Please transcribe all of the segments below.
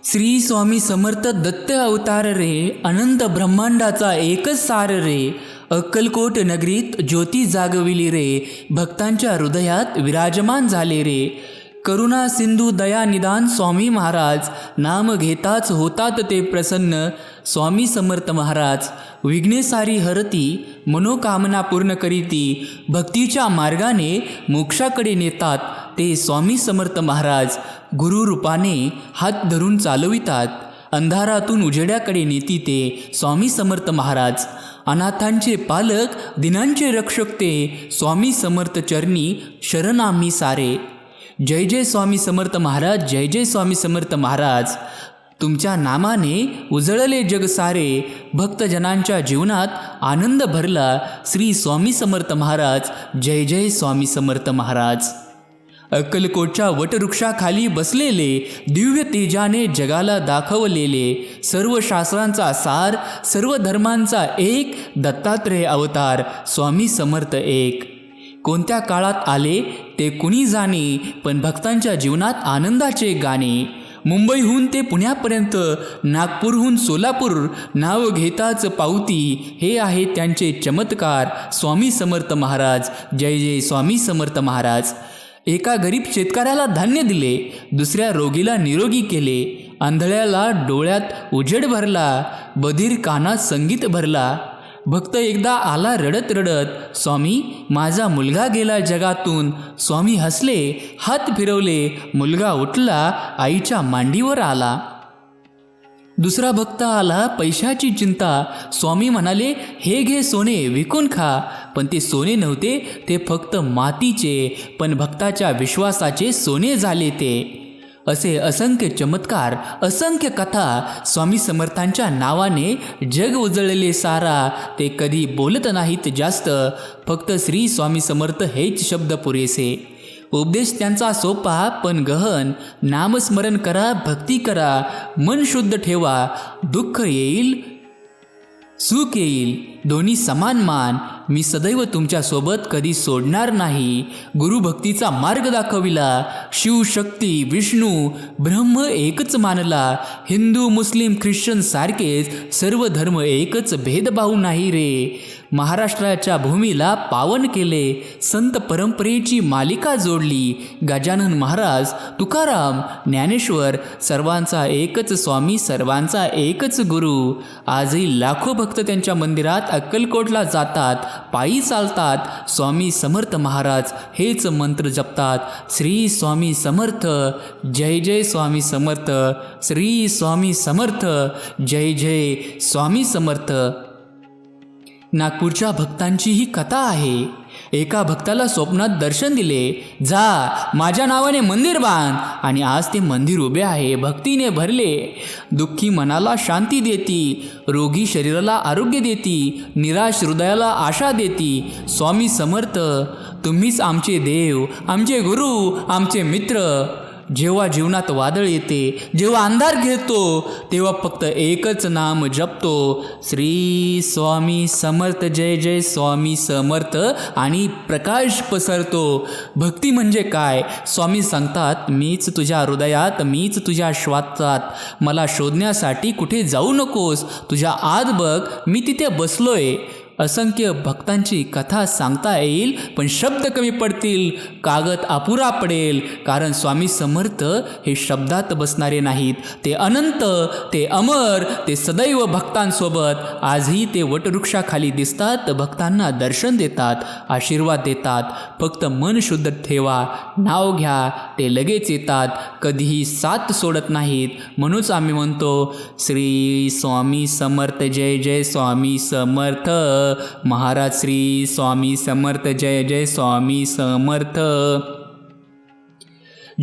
श्री स्वामी समर्थ दत्त अवतार रे, अनंत ब्रह्मांडाचा एकच सार रे. अक्कलकोट नगरीत ज्योती जागविली रे, भक्तांच्या हृदयात विराजमान झाले रे. करुणा सिंधू दया निदान स्वामी महाराज, नाम घेताच होतात ते प्रसन्न. स्वामी समर्थ महाराज विघ्ने सारी हरती, मनोकामना पूर्ण करीती. भक्तीच्या मार्गाने मोक्षाकडे नेतात ते स्वामी समर्थ महाराज. गुरु रूपाने हात धरून चालवितात, अंधारातून उजेड्याकडे नेती ते स्वामी समर्थ महाराज. अनाथांचे पालक, दिनांचे रक्षक ते स्वामी समर्थ चरणी शरण आम्ही सारे. जय जय स्वामी समर्थ महाराज, जय जय स्वामी समर्थ महाराज. तुमच्या नामाने उजळले जग सारे, भक्तजनांच्या जीवनात आनंद भरला. श्री स्वामी समर्थ महाराज, जय जय स्वामी समर्थ महाराज. अक्कलकोटच्या वटवृक्षाखाली बसलेले, दिव्य तेजाने जगाला दाखवलेले, सर्व शास्त्रांचा सार, सर्व धर्मांचा एक, दत्तात्रेय अवतार स्वामी समर्थ एक. कोणत्या काळात आले ते कुणी जाणे, पण भक्तांच्या जीवनात आनंदाचे गाणे. मुंबईहून ते पुण्यापर्यंत, नागपूरहून सोलापूर, नाव घेताच पावती. हे आहे त्यांचे चमत्कार स्वामी समर्थ महाराज. जय जय स्वामी समर्थ महाराज. एका गरीब शेतकऱ्याला धान्य दिले, दुसऱ्या रोगीला निरोगी केले, आंधळ्याला डोळ्यात उजेड भरला, बधीर कानात संगीत भरला. भक्त एकदा आला रडत रडत, स्वामी माझा मुलगा गेला जगातून. स्वामी हसले, हात फिरवले, मुलगा उठला, आईच्या मांडीवर आला. दुसरा भक्त आला, पैशाची चिंता. स्वामी म्हणाले, हे घे सोने विकून खा. पण ते सोने नव्हते, ते फक्त मातीचे, पण भक्ताच्या विश्वासाचे सोने झाले ते. असे असंख्य चमत्कार, असंख्य कथा स्वामी समर्थांच्या नावाने जग उजळलेले सारा. ते कधी बोलत नाहीत जास्त, फक्त श्री स्वामी समर्थ हेच शब्द पुरेसे. उपदेश त्यांचा सोपा पण गहन. नामस्मरण करा, भक्ती करा, मन शुद्ध ठेवा. दुःख येईल, सुख येईल, दोन्ही समान मान. मी सदैव तुमच्यासोबत कधी सोडणार नाही. गुरुभक्तीचा मार्ग दाखविला. शिव, शक्ती, विष्णू, ब्रह्म एकच मानला. हिंदू, मुस्लिम, ख्रिश्चन सारखेच सर्व धर्म एकच, भेदभाव नाही रे. महाराष्ट्राच्या भूमीला पावन केले, संत परंपरेची मालिका जोडली. गजानन महाराज, तुकाराम, ज्ञानेश्वर, सर्वांचा एकच स्वामी, सर्वांचा एकच गुरु. आजही लाखो भक्त त्यांच्या मंदिरात अक्कलकोटला जातात, पायी चालतात, स्वामी समर्थ महाराज हेच मंत्र जपतात. श्री स्वामी समर्थ, जय जय स्वामी समर्थ. श्री स्वामी समर्थ, जय जय स्वामी समर्थ. नागपूरच्या भक्तांची ही कथा आहे. एका भक्ताला स्वप्नात दर्शन दिले, जा माझ्या नावाने मंदिर बांध. आणि आज ते मंदिर उभे आहे, भक्तीने भरले. दुःखी मनाला शांती देती, रोगी शरीराला आरोग्य देती, निराश हृदयाला आशा देती. स्वामी समर्थ तुम्हीच आमचे देव, आमचे गुरु, आमचे मित्र. जेव्हा जीवनात वादळ येते, जेव्हा अंधार घेतो, तेव्हा फक्त एकच नाम जपतो, श्री स्वामी समर्थ. जय जय स्वामी समर्थ. आणि प्रकाश पसरतो. भक्ती म्हणजे काय? स्वामी सांगतात, मीच तुझ्या हृदयात, मीच तुझ्या श्वासात. मला शोधण्यासाठी कुठे जाऊ नकोस, तुझ्या आत बघ, मी तिथे बसलोय. असंख्य भक्तांची कथा सांगता येईल, पण शब्द कमी पडतील, कागद अपुरा पडेल. कारण स्वामी समर्थ हे शब्दात बसणारे नाहीत. ते अनंत, ते अमर, ते सदैव भक्तांसोबत. आजही ते वटवृक्षाखाली दिसतात, भक्तांना दर्शन देतात, आशीर्वाद देतात. फक्त मन शुद्ध ठेवा, नाव घ्या, ते लगेच येतात, कधीही साथ सोडत नाहीत. म्हणूनच आम्ही म्हणतो, श्री स्वामी समर्थ. जय जय स्वामी समर्थ महाराज. श्री स्वामी समर्थ. जय जय स्वामी समर्थ.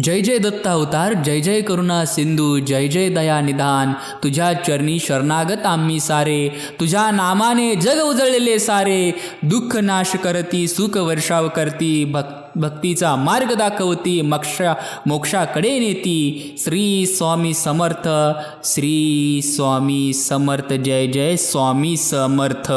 जय जय दत्त अवतार, जय जय करुणा सिंधू, जय जय दया निदान. तुझ्या चरणी शरणागत आम्ही सारे, तुझ्या नामाने जग उजळलेले सारे. दुःख नाश करती, सुख वर्षाव करती, भक्तीचा मार्ग दाखवती, मोक्षाकडे नेती. श्री स्वामी समर्थ. श्री स्वामी समर्थ. जय जय स्वामी समर्थ.